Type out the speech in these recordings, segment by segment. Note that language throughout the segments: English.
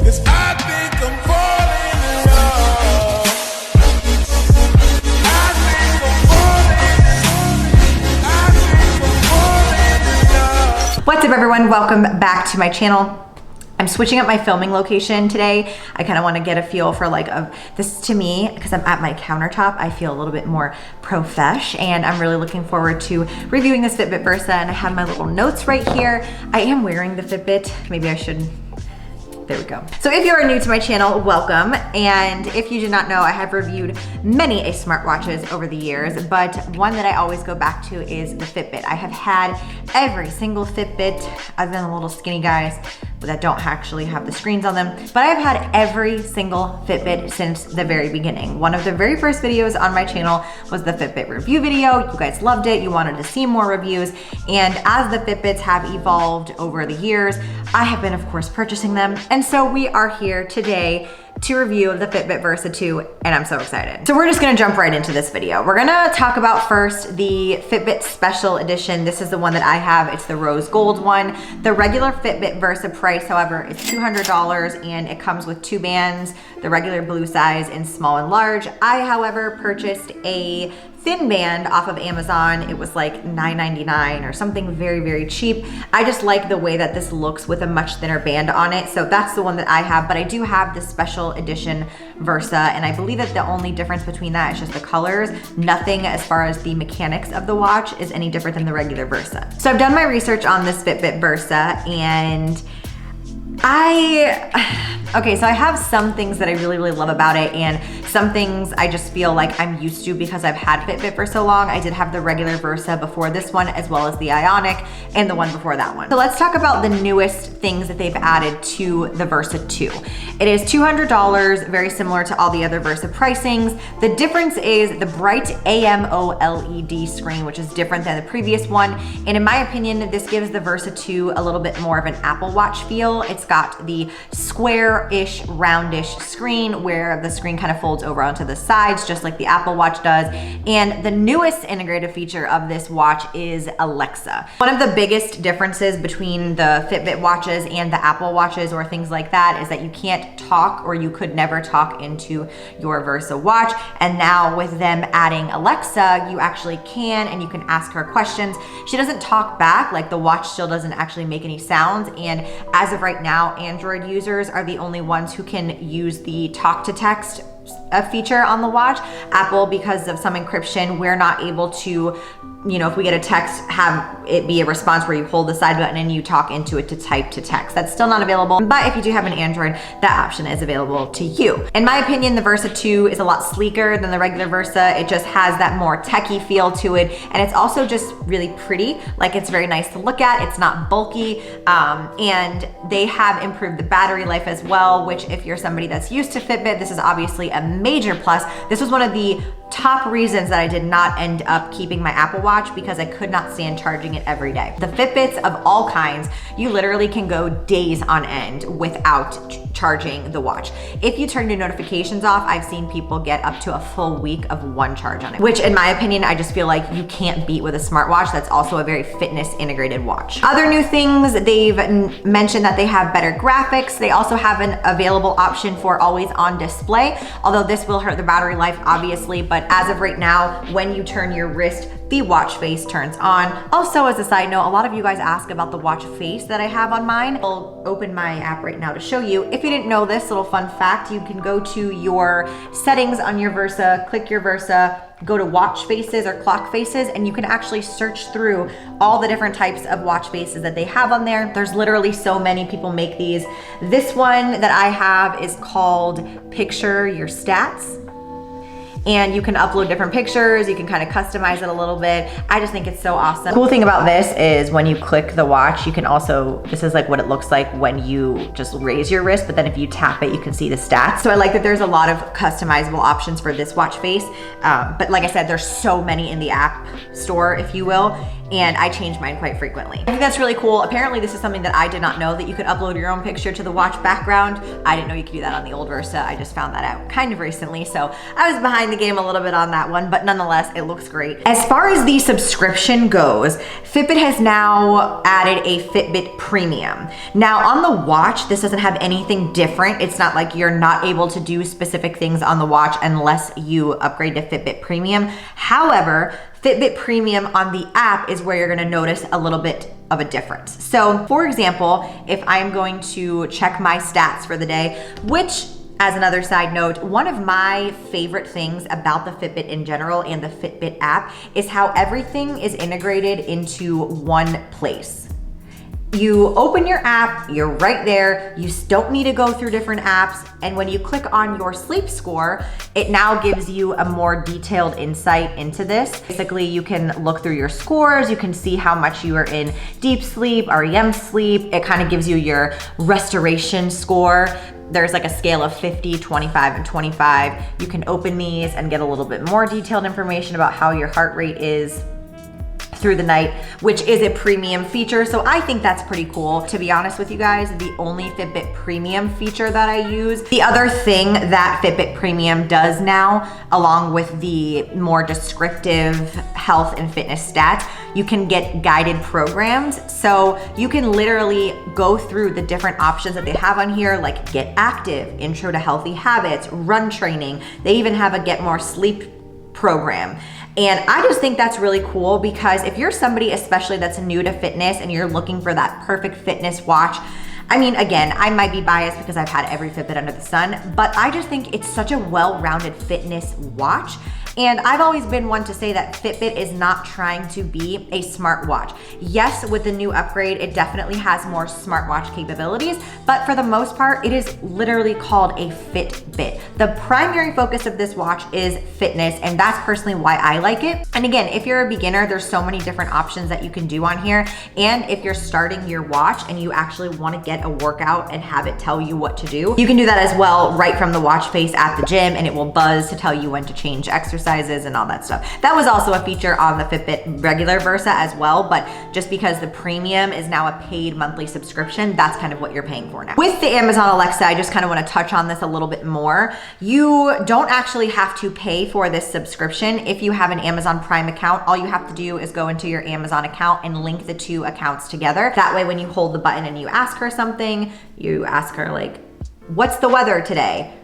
'cause I think I'm falling in love. I think I'm falling in love. What's up, everyone? Welcome back to my channel. I'm switching up my filming location today. I kind of want to get a feel for this to me, because I'm at my countertop, I feel a little bit more profesh, and I'm really looking forward to reviewing this Fitbit Versa, and I have my little notes right here. I am wearing the Fitbit. Maybe I should. There we go. So if you are new to my channel, welcome. And if you do not know, I have reviewed many smartwatches over the years, but one that I always go back to is the Fitbit. I have had every single Fitbit, other than the little skinny guys that don't actually have the screens on them, but I've had every single Fitbit since the very beginning. One of the very first videos on my channel was the Fitbit review video. You guys loved it. You wanted to see more reviews. And as the Fitbits have evolved over the years, I have been, of course, purchasing them. And so we are here today to review the Fitbit Versa 2, and I'm so excited. So we're just gonna jump right into this video. We're gonna talk about first the Fitbit Special Edition. This is the one that I have. It's the rose gold one. The regular Fitbit Versa price, however, is $200, and it comes with 2 bands, the regular blue size in small and large. I, however, purchased a thin band off of Amazon. It was like $9.99 or something very, very cheap. I just like the way that this looks with a much thinner band on it. So that's the one that I have, but I do have the Special Edition Versa, and I believe that the only difference between that is just the colors. Nothing as far as the mechanics of the watch is any different than the regular Versa. So I've done my research on this Fitbit Versa, and okay, so I have some things that I really, really love about it, and some things I just feel like I'm used to because I've had Fitbit for so long. I did have the regular Versa before this one, as well as the Ionic and the one before that one. So let's talk about the newest things that they've added to the Versa 2. It is $200, very similar to all the other Versa pricings. The difference is the bright AMOLED screen, which is different than the previous one. And in my opinion, this gives the Versa 2 a little bit more of an Apple Watch feel. It's got the square-ish, roundish screen where the screen kind of folds over onto the sides, just like the Apple Watch does. And the newest integrated feature of this watch is Alexa. One of the biggest differences between the Fitbit watches and the Apple watches or things like that is that you can't talk, or you could never talk into your Versa watch. And now with them adding Alexa, you actually can, and you can ask her questions. She doesn't talk back, like the watch still doesn't actually make any sounds. And as of right now, Android users are the only ones who can use the talk to text feature on the watch. Apple, because of some encryption, we're not able to, if we get a text, have it be a response where you hold the side button and you talk into it to type to text. That's still not available, but if you do have an Android, that option is available to you. In my opinion, the Versa 2 is a lot sleeker than the regular Versa. It just has that more techie feel to it, and it's also just really pretty. Like, it's very nice to look at. It's not bulky, and they have improved the battery life as well, which, if you're somebody that's used to Fitbit, this is obviously a major plus. This was one of the top reasons that I did not end up keeping my Apple Watch, because I could not stand charging it every day. The Fitbits of all kinds, you literally can go days on end without charging the watch. If you turn your notifications off, I've seen people get up to a full week of one charge on it, which in my opinion, I just feel like you can't beat with a smartwatch that's also a very fitness integrated watch. Other new things, they've mentioned that they have better graphics. They also have an available option for always on display, although this will hurt the battery life, obviously, but as of right now, when you turn your wrist, the watch face turns on. Also, as a side note, a lot of you guys ask about the watch face that I have on mine. I'll open my app right now to show you. If you didn't know this little fun fact, you can go to your settings on your Versa, click your Versa, go to watch faces or clock faces, and you can actually search through all the different types of watch faces that they have on there. There's literally so many people make these. This one that I have is called Picture Your Stats. And you can upload different pictures, you can kind of customize it a little bit. I just think it's so awesome. The cool thing about this is when you click the watch, you can also, this is like what it looks like when you just raise your wrist, but then if you tap it, you can see the stats. So I like that there's a lot of customizable options for this watch face. But like I said, there's so many in the app store, if you will. and I change mine quite frequently. I think that's really cool. Apparently this is something that I did not know, that you could upload your own picture to the watch background. I didn't know you could do that on the old Versa. I just found that out kind of recently, so I was behind the game a little bit on that one, but nonetheless, it looks great. As far as the subscription goes, Fitbit has now added a Fitbit Premium. Now on the watch, this doesn't have anything different. It's not like you're not able to do specific things on the watch unless you upgrade to Fitbit Premium. However, Fitbit Premium on the app is where you're gonna notice a little bit of a difference. So for example, if I'm going to check my stats for the day, which, as another side note, one of my favorite things about the Fitbit in general and the Fitbit app is how everything is integrated into one place. You open your app, you're right there. You don't need to go through different apps. And when you click on your sleep score, it now gives you a more detailed insight into this. Basically, you can look through your scores. You can see how much you are in deep sleep, REM sleep. It kind of gives you your restoration score. There's like a scale of 50, 25, and 25. You can open these and get a little bit more detailed information about how your heart rate is through the night, which is a premium feature. So I think that's pretty cool. To be honest with you guys, the only Fitbit Premium feature that I use. The other thing that Fitbit Premium does now, along with the more descriptive health and fitness stats, you can get guided programs. So you can literally go through the different options that they have on here, like Get Active, Intro to Healthy Habits, Run Training. They even have a Get More Sleep program. And I just think that's really cool, because if you're somebody especially that's new to fitness and you're looking for that perfect fitness watch, I mean, again, I might be biased because I've had every Fitbit under the sun, but I just think it's such a well-rounded fitness watch. And I've always been one to say that Fitbit is not trying to be a smartwatch. Yes, with the new upgrade, it definitely has more smartwatch capabilities, but for the most part, it is literally called a Fitbit. The primary focus of this watch is fitness, and that's personally why I like it. And again, if you're a beginner, there's so many different options that you can do on here. And if you're starting your watch and you actually want to get a workout and have it tell you what to do, you can do that as well right from the watch face at the gym, and it will buzz to tell you when to change exercises and all that stuff. That was also a feature on the Fitbit regular Versa as well, but just because the Premium is now a paid monthly subscription, that's kind of what you're paying for now. With the Amazon Alexa, I just kind of want to touch on this a little bit more. You don't actually have to pay for this subscription. If you have an Amazon Prime account, all you have to do is go into your Amazon account and link the two accounts together. That way, when you hold the button and you ask her something, you ask her like, what's the weather today?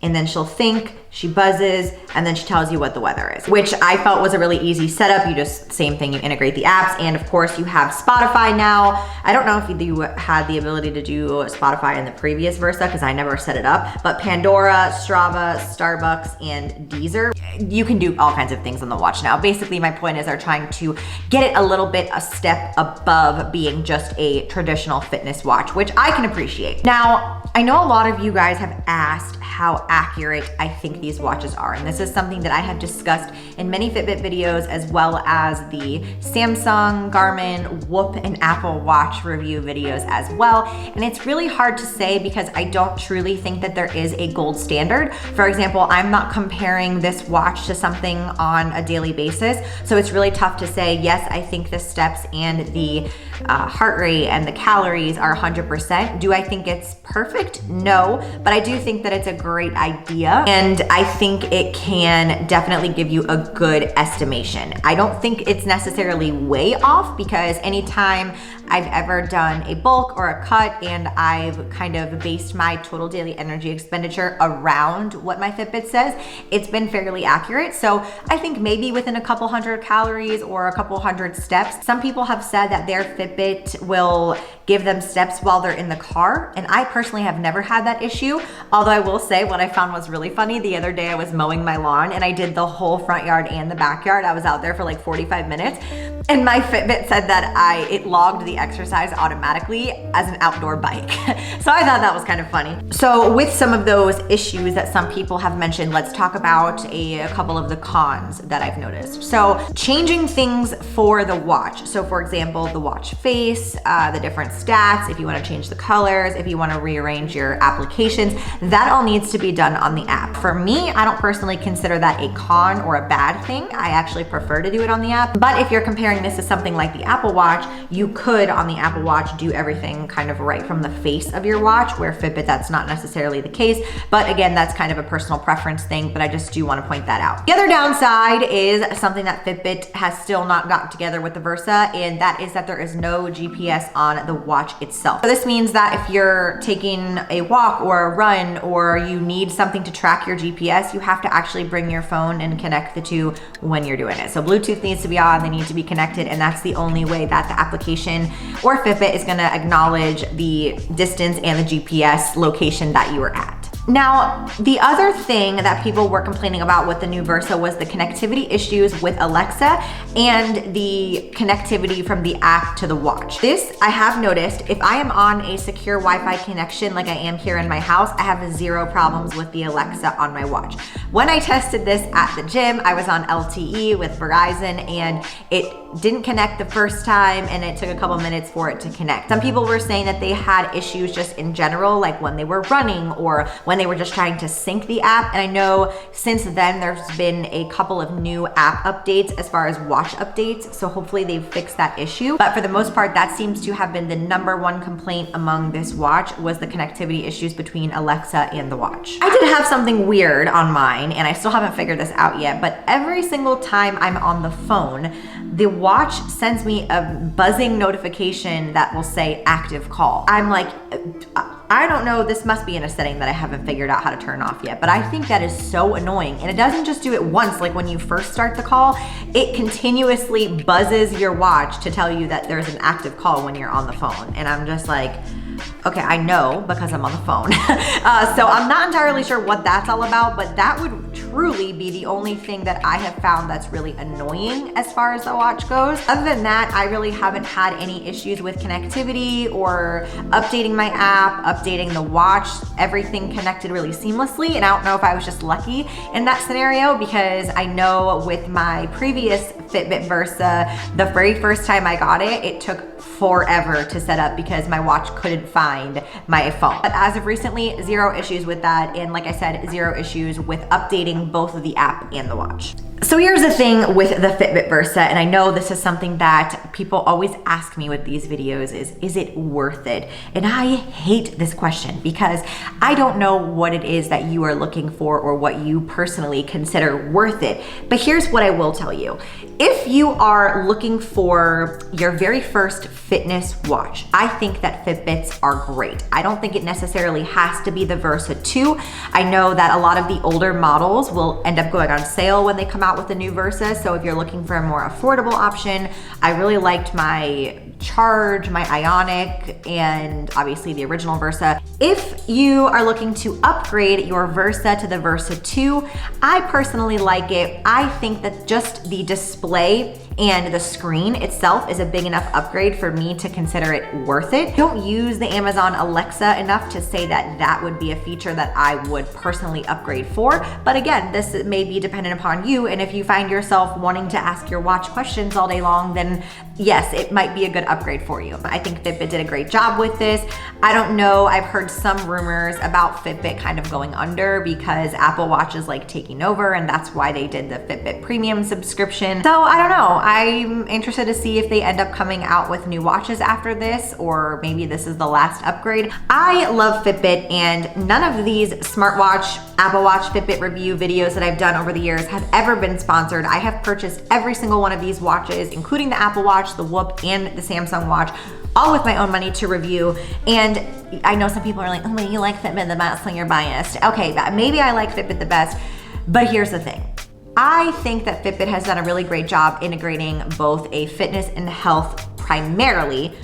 And then she'll think, she buzzes, and then she tells you what the weather is, which I felt was a really easy setup. You just, same thing, you integrate the apps, and of course you have Spotify now. I don't know if you had the ability to do Spotify in the previous Versa, because I never set it up, but Pandora, Strava, Starbucks, and Deezer, you can do all kinds of things on the watch now. Basically, my point is they're trying to get it a little bit a step above being just a traditional fitness watch, which I can appreciate. Now, I know a lot of you guys have asked how accurate I think these watches are, and this is something that I have discussed in many Fitbit videos, as well as the Samsung, Garmin, Whoop, and Apple Watch review videos as well. And it's really hard to say because I don't truly think that there is a gold standard. For example, I'm not comparing this watch to something on a daily basis, so it's really tough to say, yes, I think the steps and the heart rate and the calories are 100%. Do I think it's perfect? No, but I do think that it's a great idea, and I think it can definitely give you a good estimation. I don't think it's necessarily way off, because anytime I've ever done a bulk or a cut and I've kind of based my total daily energy expenditure around what my Fitbit says, it's been fairly accurate. So I think maybe within a couple hundred calories or a couple hundred steps. Some people have said that their Fitbit will give them steps while they're in the car, and I personally have never had that issue. Although I will say, what I found was really funny. The other day I was mowing my lawn and I did the whole front yard and the backyard. I was out there for like 45 minutes, and my Fitbit said that it logged the exercise automatically as an outdoor bike. So I thought that was kind of funny. So with some of those issues that some people have mentioned, let's talk about a couple of the cons that I've noticed. So changing things for the watch. So for example, the watch face, the different stats, if you want to change the colors, if you want to rearrange rearrange your applications. That all needs to be done on the app. For me, I don't personally consider that a con or a bad thing. I actually prefer to do it on the app. But if you're comparing this to something like the Apple Watch, you could on the Apple Watch do everything kind of right from the face of your watch, where Fitbit, that's not necessarily the case. But again, that's kind of a personal preference thing, but I just do want to point that out. The other downside is something that Fitbit has still not gotten together with the Versa, and that is that there is no GPS on the watch itself. So this means that if you're taking a walk or a run, or you need something to track your GPS, you have to actually bring your phone and connect the two when you're doing it. So Bluetooth needs to be on, they need to be connected, and that's the only way that the application or Fitbit is gonna acknowledge the distance and the GPS location that you are at. Now, the other thing that people were complaining about with the new Versa was the connectivity issues with Alexa and the connectivity from the app to the watch. This, I have noticed, if I am on a secure Wi-Fi connection like I am here in my house, I have zero problems with the Alexa on my watch. When I tested this at the gym, I was on LTE with Verizon, and it didn't connect the first time, and it took a couple minutes for it to connect. Some people were saying that they had issues just in general, like when they were running or when they were just trying to sync the app. And I know since then there's been a couple of new app updates as far as watch updates, so hopefully they've fixed that issue. But for the most part, that seems to have been the #1 complaint among this watch, was the connectivity issues between Alexa and the watch. I did have something weird on mine, and I still haven't figured this out yet, but every single time I'm on the phone, the watch sends me a buzzing notification that will say active call. I'm like, I don't know, this must be in a setting that I haven't figured out how to turn off yet, but I think that is so annoying. And it doesn't just do it once, like when you first start the call, it continuously buzzes your watch to tell you that there's an active call when you're on the phone. And I'm just like, okay, I know because I'm on the phone. So I'm not entirely sure what that's all about, but that would truly be the only thing that I have found that's really annoying as far as the watch goes. Other than that, I really haven't had any issues with connectivity or updating my app, updating the watch. Everything connected really seamlessly, and I don't know if I was just lucky in that scenario, because I know with my previous Fitbit Versa, the very first time I got it, it took forever to set up because my watch couldn't find my phone. But as of recently, zero issues with that, and like I said, zero issues with updating both of the app and the watch. So here's the thing with the Fitbit Versa, and I know this is something that people always ask me with these videos is it worth it? And I hate this question because I don't know what it is that you are looking for or what you personally consider worth it. But here's what I will tell you. If you are looking for your very first fitness watch, I think that Fitbits are great. I don't think it necessarily has to be the Versa 2. I know that a lot of the older models will end up going on sale when they come out with the new Versa. So if you're looking for a more affordable option, I really liked my Charge, my Ionic, and obviously the original Versa. If you are looking to upgrade your Versa to the Versa 2, I personally like it. I think that just the display and the screen itself is a big enough upgrade for me to consider it worth it. I don't use the Amazon Alexa enough to say that that would be a feature that I would personally upgrade for. But again, this may be dependent upon you, and if you find yourself wanting to ask your watch questions all day long, then yes, it might be a good upgrade for you. I think Fitbit did a great job with this. I don't know, I've heard some rumors about Fitbit kind of going under because Apple Watch is like taking over, and that's why they did the Fitbit Premium subscription. So I don't know, I'm interested to see if they end up coming out with new watches after this, or maybe this is the last upgrade. I love Fitbit, and none of these smartwatch, Apple Watch, Fitbit review videos that I've done over the years have ever been sponsored. I have purchased every single one of these watches, including the Apple Watch, the Whoop, and the Samsung Watch, all with my own money to review. And I know some people are like, oh, well, you like Fitbit the best, so you're biased. Okay, maybe I like Fitbit the best, but here's the thing. I think that Fitbit has done a really great job integrating both a fitness and health primarily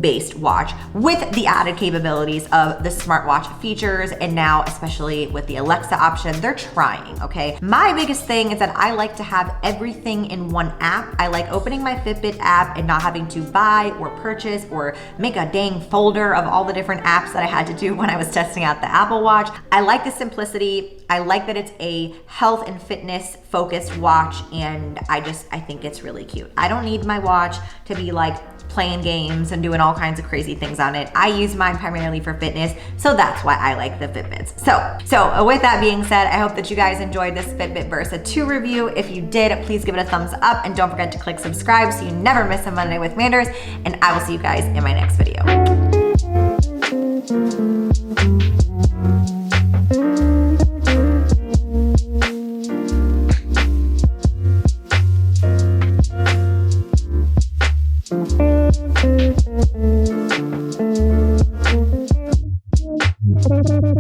based watch with the added capabilities of the smartwatch features, and now especially with the Alexa option, they're trying, okay? My biggest thing is that I like to have everything in one app. I like opening my Fitbit app and not having to buy or purchase or make a dang folder of all the different apps that I had to do when I was testing out the Apple Watch. I like the simplicity. I like that it's a health and fitness focused watch, and I think it's really cute. I don't need my watch to be like playing games and doing all kinds of crazy things on it. I use mine primarily for fitness, so that's why I like the Fitbits. So with that being said, I hope that you guys enjoyed this Fitbit Versa 2 review. If you did, please give it a thumbs up and don't forget to click subscribe so you never miss a Monday with Manders, and I will see you guys in my next video.